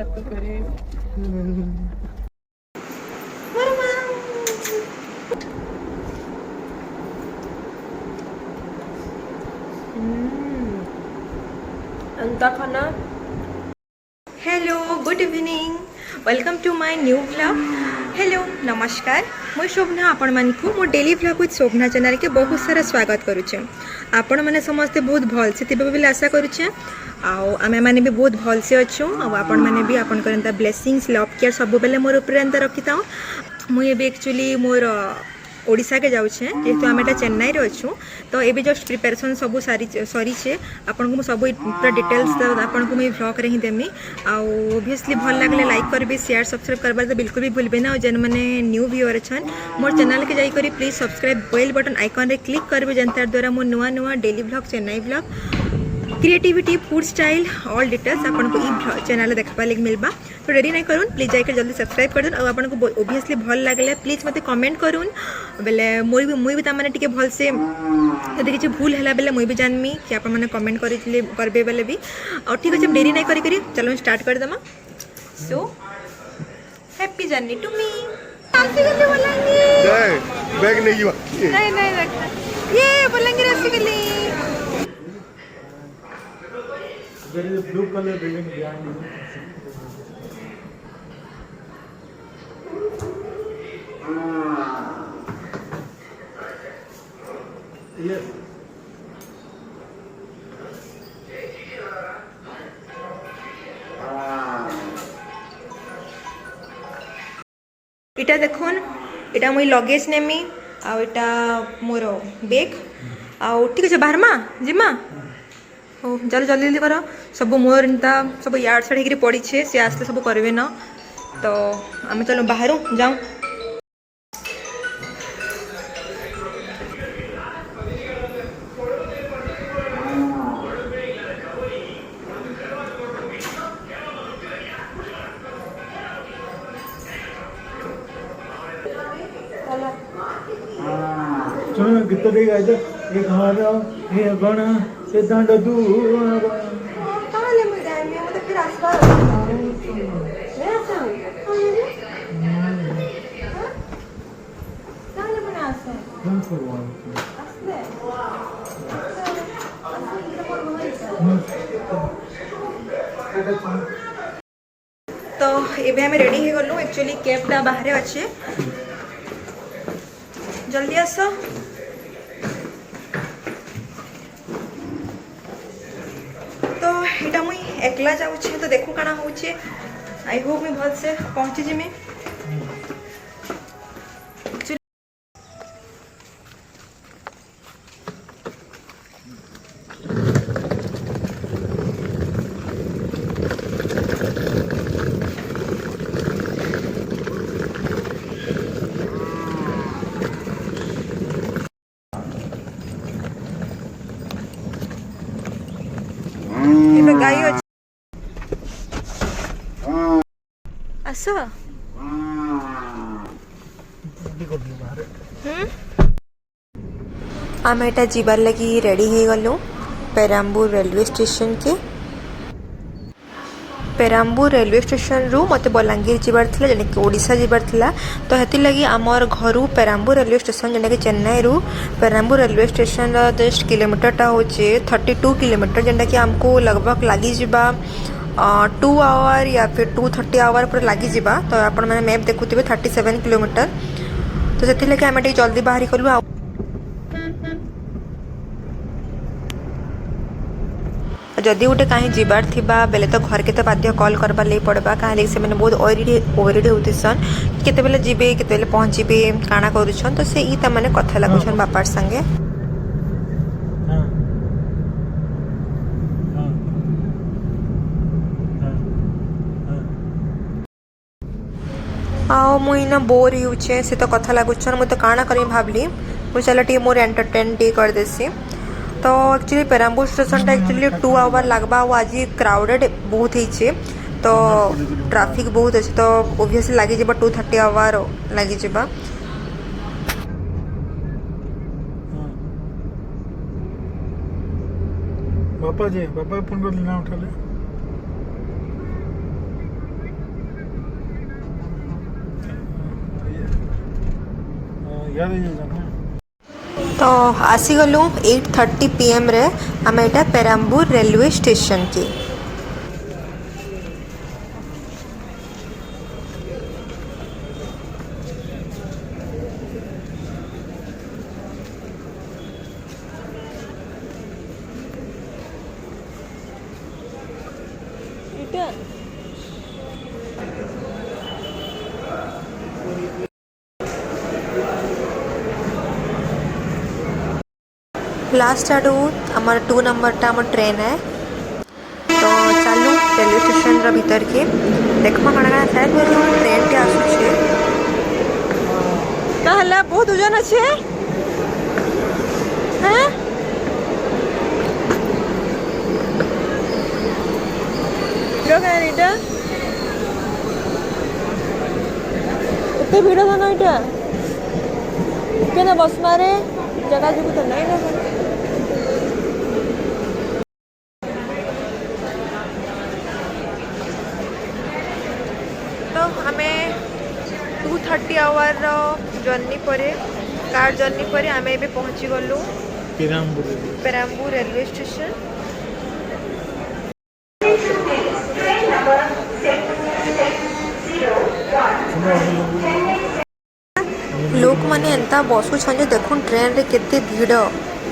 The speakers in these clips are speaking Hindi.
लगता करे अंता खाना। Hello good evening welcome to my new vlog. Hello नमस्कार मुझे शोभना आपण मानी मो daily vlog with Shobhana channel के बहुत सारा स्वागत करुचे। आपण मैंने समस्ते बहुत भल से थे बोली आशा करुचे। आमे मैंने भी बहुत भल से अच्छु आपण मैंने भी आपण करता ब्लेसिंग्स लव केयर सब बेले मोर ऊपर एंता रखी था। मुझे एक्चुअली मोर ओडिशा के जाऊे जेहेतु आम एटा चेन्नई रे अच्छु तो ये जस्ट प्रिपेरेसन सब सरीचे आपन को सब पूरा डिटेल्स आपन को मैं व्लॉग रे ही देमी। ओबियसली भल लगले लाइक करबे शेयर सब्सक्राइब करबार तो बिल्कुल भी भूलबे ना। जेन मैंने न्यू व्यूअर छन मोर चैनल के जाई करी please subscribe bell button icon रे क्लिक करबे जनतार द्वारा मोर नुआ नुआ daily vlog Chennai vlog creativity food style all details आपन को ई चैनल देखबा लगे मिलबा। तो रेडी नहीं करूँ प्लीज जाकर जल्दी सब्सक्राइब कर दून और आपन को ओबियसली भल लगले प्लीज मते कमेंट करूँ बेले मुई भी तामाने टिके भल से यदि किसी भूल है बेले मुई भी जानमी कि आप मैंने कमेंट करबे बेले भी। और ठीक अच्छे देरी नहीं करी चलो स्टार्ट कर दमा। So happy journey to me. Bag नहीं ये बलांगीर आसी गली। There is a blue color building behind you. Yes. इटा देखुन इटा मुई लगेज नेमी आटा मोर बेग ठीक अच्छे बाहर मा जिमा हो चलो जल्दी जल्दी कर सब मोर इनता सब यार्ड साइड होकर पड़ी सी आसते सब करेंगे न तो आम चलो बाहर जाऊँ। सुनो गीत दे गाय तो ये घर ये बना ये दांड दूर ताले में जाएंगे मतलब फिर आसपास मैं आसा हूँ ताले में आसा कौन करवाओ असले तो ये हमें रेडी हो गलु एक्चुअली कैबटा बाहर अच्छे जल्दी आस। तो यहाँ मुई एकला जाऊे तो देखू काना होचे आई होप मैं भल से पहुँची जिमी। गाई आस आम एटा जीवार लगी रेडी हो गलु पेराम्बूर रेलवे स्टेशन के। पेराम्बूर रेलवे स्टेशन रु मत बलांगीर जीवार थिला जेने कि ओडिशा जीवार थिला तो हेति लगी आमर घरु पेराम्बूर रेलवे स्टेशन जेने कि चेन्नई रु पेराम्बूर रेलवे स्टेशन जस्ट किलोमीटरटा होचे 32 किलोमीटर जेनटा कि हमको लगभग लगी जिबा 2 आवर या फिर 2:30 आवर पर लगी जिबा। तो आपण माने मैप देखुथिबे 37 किलोमीटर तो सेति लगी आमे टी जल्दी बाहरी कलु। जदि गोटे कहीं जीवार थिबा बेले तो घर के तो बाध्य कॉल करबार लई पड़बा कहीं से मैंने बहुत ओरिड होतीसन केते बेले जीबे केते बेले पहुँचीबे काना करूछन तो से ई त माने कथा लागुछन बापार संगे। आओ मुई ना बोर होचे से तो कथा लागुछन मु तो काना करी भाबली मु चला टी मोर एंटरटेन टी कर देसी। तो एक्चुअली पेराम्बूर स्टेशन टा एक्चुअली 2 आवर लगवा आज क्राउडेड बहुत ही तो ट्रैफिक बहुत अच्छे तो ओबियसली लगी जा 2:30 आवर लगी जा। बापा जी बापा फोन कर लेना उठा ले क्या दे जाना तो आसीगलु 8:30 PM रे आम एटा पेराम्बूर रेलवे स्टेशन की लास्ट आडू आमर 2 नंबर टा आम ट्रेन है तो चलू रेलवे स्टेशन रो भीतर के देखमा कण कण शायद ट्रेन टे आसुछे कहला बहुत ओजन अच्छे हैं गाड़ीटा एते भीड़ था ना इटा केना बस मारे जगह जुगु तो नहीं ना तो हमें 2:30 आवर जर्नी पर कार जर्नी पर आम ए पहुँची गलु पेराम्बूर रेलवे स्टेशन लोक मैंने एंता बसुछन देखुन ट्रेन रे केते भीड़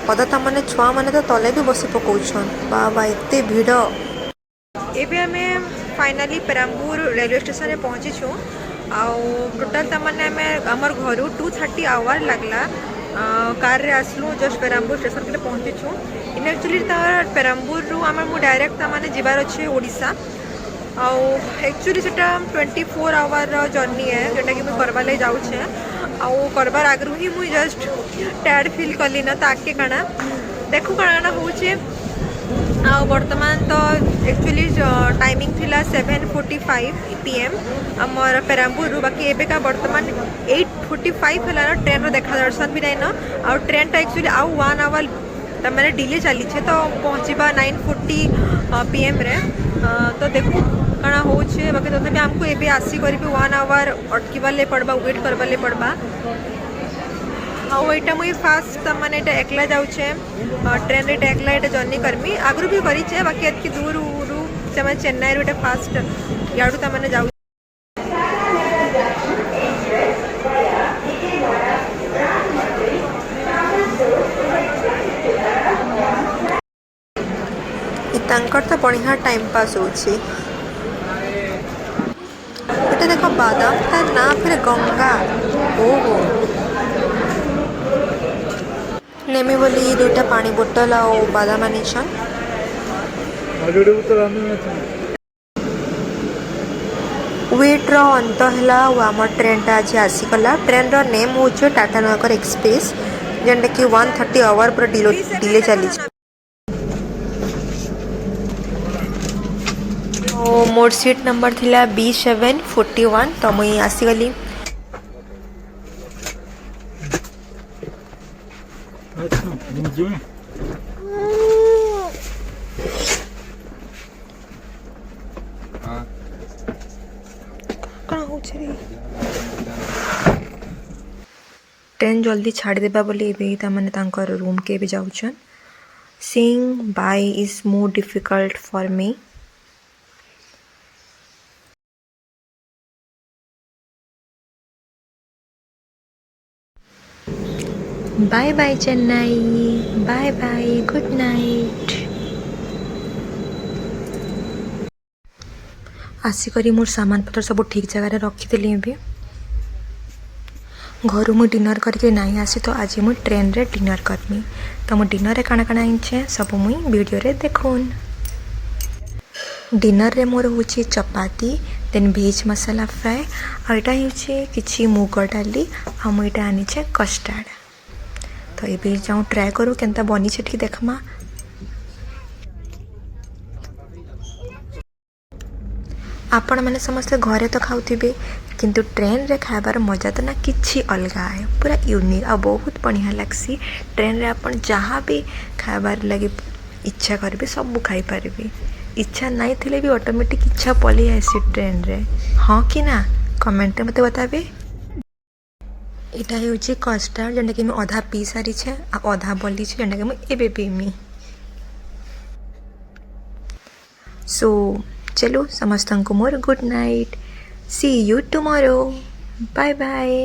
पदाता माने छुआ माने तो तले भी बसी पकाउछन बाबा एते भीड़ एबे हमें फाइनली पेराम्बूर रेलवे स्टेशन रे पहुँची छु आउ टोटल तमाने हमें हमर घरु 2:30 आवर लागला कार रे आसलु जस्ट पेराम्बूर स्टेशन के पहुँची छु इन एक्चुअली पेराम्बूर रु हमर मु डायरेक्ट तमाने जिबार अछि ओडिसा आउ एक्चुअली सेटा 24 आवर जर्नी है जोटा कि मैं करवा ले जाऊँ आउ करबार आगु ही मुझे जस्ट टायर्ड फील कली ना ताके काना देखु काना होचे आ वर्तमान तो एक्चुअली टाइमिंग थिला 7:45 PM आमर पेराम्बूर रु बाकी एबे का वर्तमान 8:45 हला ना ट्रेन रो देखा दर्शन भी नहीं ना आ ट्रेन टा एक्चुअली आउ 1 आवर तमाने डिले चली छे तो पहुँचीबा 9:40 PM रे तो देखु काना होचे बाकी तो तबे हमको एबे आसी करी 1 आवर अटकीबाले पड़बा वेट करबाले पड़बा आउ एटा मुई फास्ट तमाने एटा एकला जाउछे ट्रेन रे एकला एटा जर्नी करमी आगरु भी करी छे बाकी एतकी दूर रु तमे चेन्नई रो एटा फास्ट याडू तमाने जाउ तांकर तो बढ़िया टाइम पास होछि एटा देखो बादाम तार ना फिर गंगा ओहो नेमी बोली दुटा पानी बोतल आ बादाम आनिछन वेट रो अंत हला आम ट्रेन टा आज आसीगला ट्रेन रो नेम हो टाटा नगर एक्सप्रेस जेनटा कि 1:30 आवर पर डिले चली मोर सीट नंबर थिला B741 तो मुई आसीगली ट्रेन जल्दी छाड़ देबा बोली एबे तामाने तांकर रूम के भी जाउछन seeing bye is more difficult for me bye bye Chennai bye bye good night आसिक मोर सामान पत्र सब ठीक जगह रखीदेली भी घर मुझे डिनर करके नहीं आसी तो आज मुझे ट्रेन रे डिनर करमी तो मु डिनर रे काना काना आइछे सब मुई वीडियो रे देखून डिनर रे मोर होची चपाती देन भेज मसाला फ्राए और एटा होची किछि मुग डाली आ मु एटा आनिछे कस्टर्ड तो ये जाऊँ ट्राए करूँ केनता बनी छे ठीक देखमा आपण मैंने समस्त घरे तो खाऊे किंतु ट्रेन रे खाबार मजा तो ना किछि अलगा है पूरा यूनिक आ बहुत बढ़िया लगसी ट्रेन रे आपण जहाँ भी खाबार लगे इच्छा करेंगे सब खाई पारे इच्छा नहीं थिले भी ऑटोमेटिक इच्छा पलि आसी ट्रेन रे हाँ कि ना कमेंट मते बताबे ଏଇଟା ହେଉଛି କଷ୍ଟାର୍ଡ଼ ଯେନ୍ଟାକି ମୁଁ ଅଧା ପିଇ ସାରିଛେ ଆଉ ଅଧା ବଲିଛେ ଯେନ୍ଟାକି ମୁଁ ଏବେ ପିଇମି। ସୋ ଚलो ସମସ୍ତଙ୍କୁ ମୋର good night, see you tomorrow, bye bye.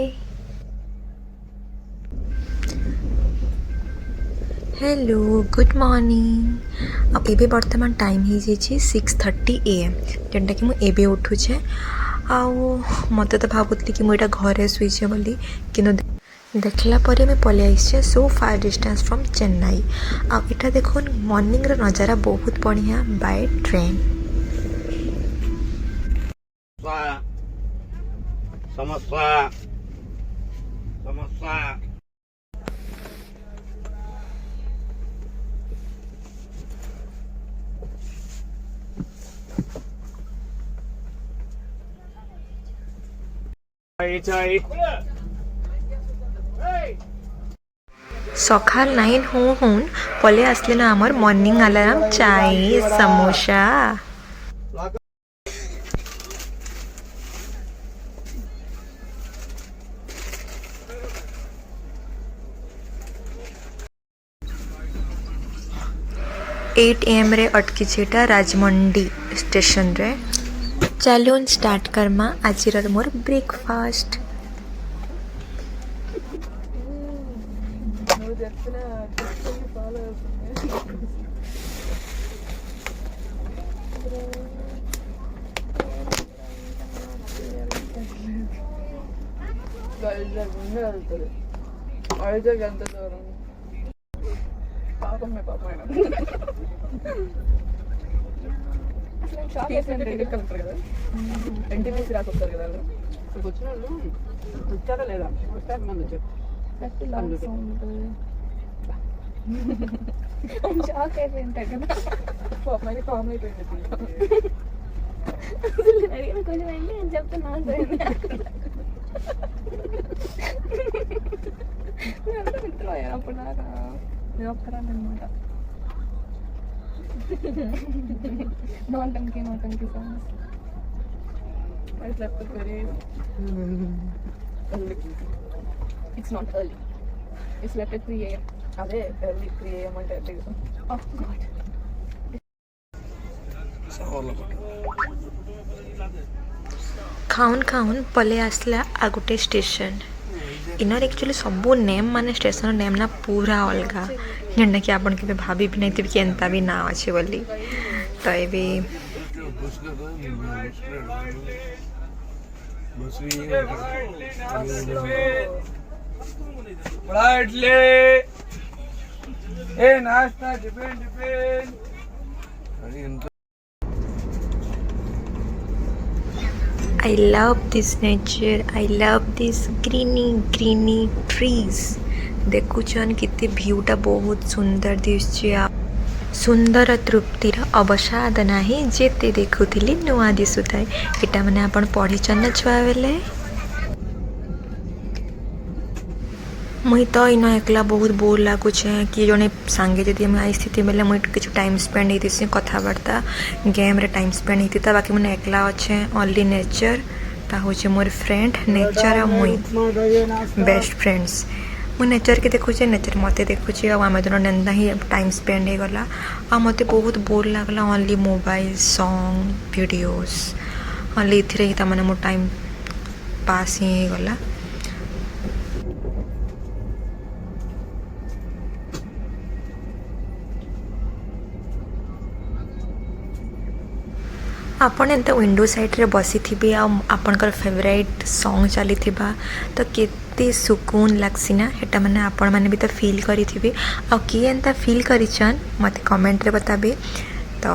Hello good morning. अब एबे वर्तमान टाइम हो जाइए 6:30 AM जेनटा कि मुझे उठुचे। आउ मत तो भावुली कि मुझे घरे शुचे बोली कि देखला पर मैं पलि आइसे सो फार डिस्टेंस फ्रॉम चेन्नई। आटा देखो मॉर्निंग रो नजारा बहुत बढ़िया बाय ट्रेन। समोसा समोसा चाय सकाल 9 होन पले आसले ना आमर मॉर्निंग अलार्म चाय समोसा। 8 AM रे अटकी छेटा राजमंडी स्टेशन रे। चलून स्टार्ट करमा आज मोर ब्रेकफास्ट। ఎన్టీపీసీ రాకొస్తారు కదా వచ్చిన వాళ్ళు వచ్చారా లేదా వస్తారు మంది వచ్చారు షాక్ అయిపోయింటాయి కదా పాపం ఫామ్ అయిపోయింది అడిగిన కొంచెం ఏంటి అని చెప్తున్నా మిత్రులు అప్పుడు నాకు నేను ఒక్కరాను అనమాట. నోటంకి songs I slept at very early. It's not early. I slept at 3 AM. అదే early 3 AM అంటే oh god. खाउन खाउन पले आसला आ गोटे स्टेशन। इनर एक्चुअली सबू नेम माने स्टेशन नेम ना पूरा अलगा जेनटा कि आपन के भाभी भी नहीं थे कि एंता भी ना अच्छे बोली। तो ये नाश्ता depend I love this nature, I love this greeny trees। देखुचन कितने व्यूटा बहुत सुंदर दिशे। सुंदर तृप्तिर अवसाद नाही जेते देखुथिली नुआ दिसुଥାଏ। एटा माने आपण पढिचन ना छुआ बेले। मुई तो इन एकला बहुत बोर लगुचे कि जड़े सांगे जदि मुझे आई स्थिति बेले मुझे किसी टाइम स्पेंड होती कथबार्ता गेम रे टाइम स्पेंड होता। बाकी मैंने एकला अच्छे ओनली नेचर ता हूँ मोर फ्रेंड नेचर आ मुई बेस्ट फ्रेंड्स। मुझे नेचर के देखुचे नेचर मत देखुचे आम दोनों नेंदा ही टाइम स्पेंड हो गला। आ मत बहुत बोर लगला only mobile song videos only इथिरे ही तमाने मो टाइम पास ही गला। आपण एंत विंडो साइड रे बसी थी आपणकर फेवरेट सॉन्ग चली थिबा तो केते सुकून लागसी ना। हेटा माने आपण माने भी तो फील करी थिबे आ किए एंता फील करिचन मते कमेंट रे बताबे। तो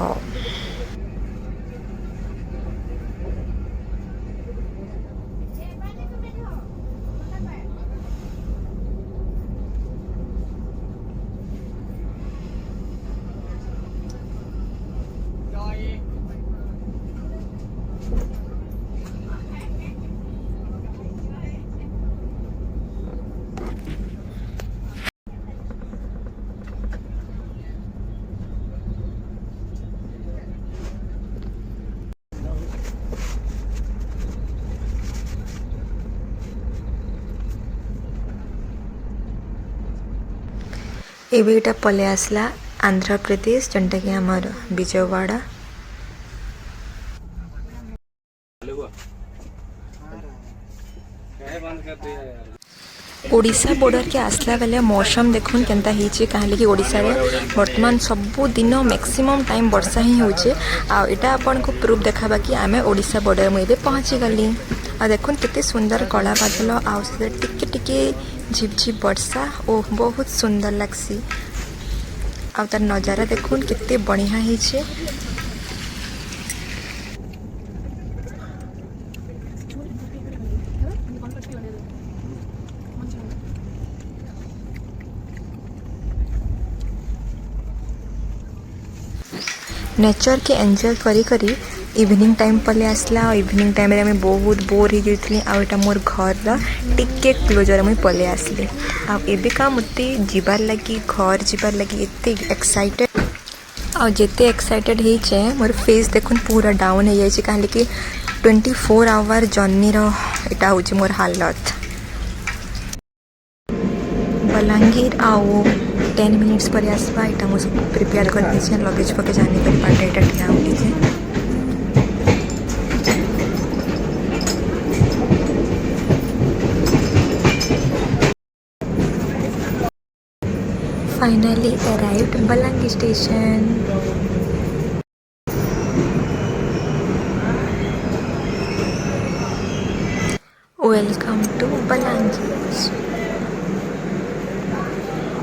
ଏବେ ଏଇଟା ପଳେଇ ଆସିଲା ଆନ୍ଧ୍ରପ୍ରଦେଶ ଯେନ୍ଟାକି ଆମର ବିଜୟୱାଡ଼ା। ओडिशा बॉर्डर के आसला बेले मौसम देखुन केनता हिचे काहे कि ओडिशा रे वर्तमान सब दिन मैक्सिमम टाइम वर्षा ही होचे आ एटा अपन को प्रूफ देखाबा कि आमे ओडिशा बॉर्डर में पहुंची गली आ देखुन केते सुंदर कला बादल आ से टिके टिके झिपझिप वर्षा ओ बहुत सुंदर लागसी आ तार नजारा देखुन केते बढ़िया हिचे। नेचर के एंजॉय करी करी इवनिंग टाइम पले आसला और इवनिंग टाइम रे मैं बहुत बोर हो जाइए आटा मोर घर टिके क्लोजर मुझे पले आसली आबका मत जीवार लगी घर जीवार लगी एत एक्साइटेड आ जिते एक्साइटेड होचे मोर फेस देखुन पूरा डाउन हो जाए कहे कि 24 आवर जर्नी रा हूँ मोर हालत। बलांगीर आओ 10 मिनिट्स पर आसवा यहाँ मुझे प्रिपेयर कर दीजिए लगेज पके जाने पर पार्ट एटा ठिया हो लीजिए। Finally arrived Balangir station. Welcome to Balangir.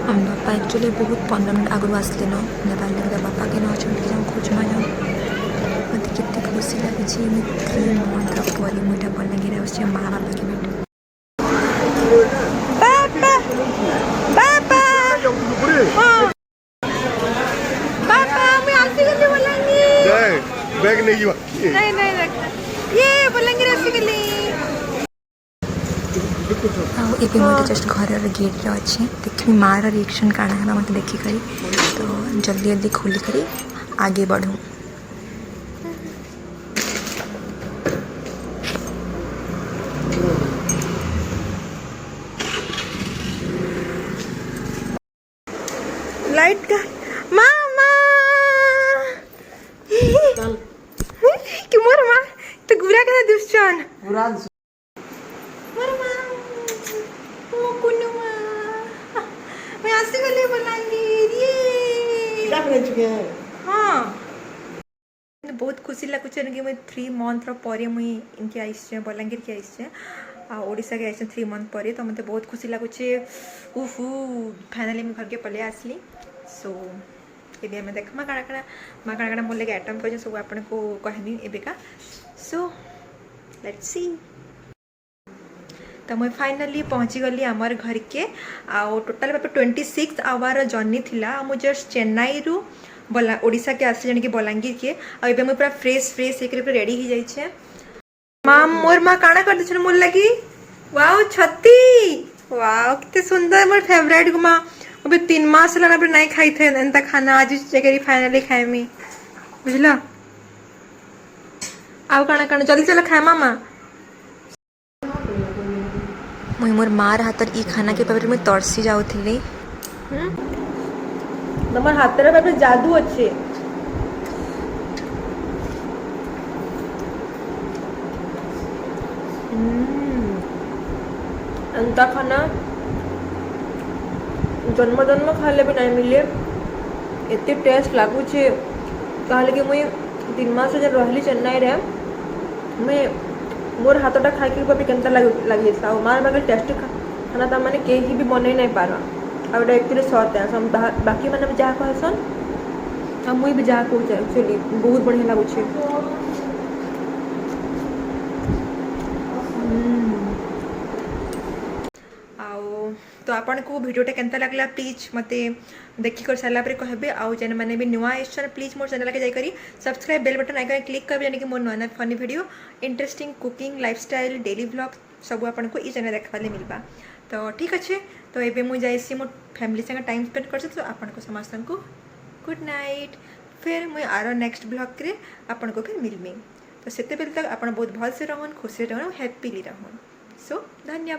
हम बापा एक्चुअली बहुत 15 मिनट आगु आसले न नेबार लगे बापा के न खोज माया मत केते खुशी लगे 3 मंथ पर मुझे बलांगीर आसे माँ बापा के भेट। बापा बापा बापा मैं आसी गली बलांगीर बैग नहीं नहीं ये बलांगीर आसी गली एबे मुझे जस्ट घर गेट रे अच्छे देखी माँ रिएक्शन काना है मत देखी करी तो जल्दी जल्दी खोली करी आगे बढ़ूँ। लाइट का मामा कि मोर माँ तो गुरा का दुश्चन बहुत खुशी लगुचे कि मुझे 3 मंथ पर मुई इनके आई बलांगीर के आई ओडिशा के आई 3 मंथ पर तो मत बहुत खुशी लगुचे उफू फाइनाली मुझे घर के पले आसली। सो ये आम देख माँ काଣା माँ काଣା मोर लगे आइटम कर सब आपन को कहमी एबिका। सो लेट्स सी तो मुझे फाइनाली पहुँची गली आमर घर के आओ टोटाल 26 आवर जर्नी थिला मुझे जस्ट चेन्नई रु ओडिशा के आसे जाने कि बलांगीर के आ मुझे पूरा फ्रेश एक रेडी हो जाइए। माँ मोर माँ काଣା कर दे मोर लगी वाओ छती वाओ कितने सुंदर मोर फेवरेट गो माँ अभी 3 मास लाना नहीं खाई थे एंता खाना आज जगह फाइनली खाए मी बुझला आउ काଣା काଣା जल्दी चलो खाए मामा। मुई मोर मार हाथर ई खाना के पापर मुई तरसी जाउथिली तमर हाथर पापर जादू अच्छे अंता खाना जन्म खाले भी नहीं मिले एते टेस्ट लगुचे कहे कि मुई 3 मास जब रही चेन्नई रे मैं मोर हाथटा खाई केनता लगे मार बाकी टेस्ट खाना तो मैंने कहीं भी बन नहीं पार आटा एक्चुअली सत है बाकी मैंने जहाँ कहसन मुई भी जहाँ कहूँ एक्चुअली बहुत बढ़िया लगुचे। तो आपन को वीडियोटा केनता लगला प्लीज मते देखी कर सारा पर कहबे आउ जेन माने भी नुआ आइछन प्लीज मोर चैनल के जाई करी subscribe bell button icon click करबे यानी कि मोर नया funny video interesting cooking lifestyle daily vlog सब आपन को ई चैनल देखबा ले मिलबा। तो ठीक अच्छे तो एबे मु जाइसी मोर फैमिली संग टाइम स्पेंड करछ तो आपन को समस्त को गुड नाइट फिर मुझे आरो नेक्स्ट ब्लॉग रे आपन को फिर मिलमी। तो सेते बेल तक आपन बहुत भल से रहन खुशी रहन हैप्पीली रहन। सो धन्यवाद।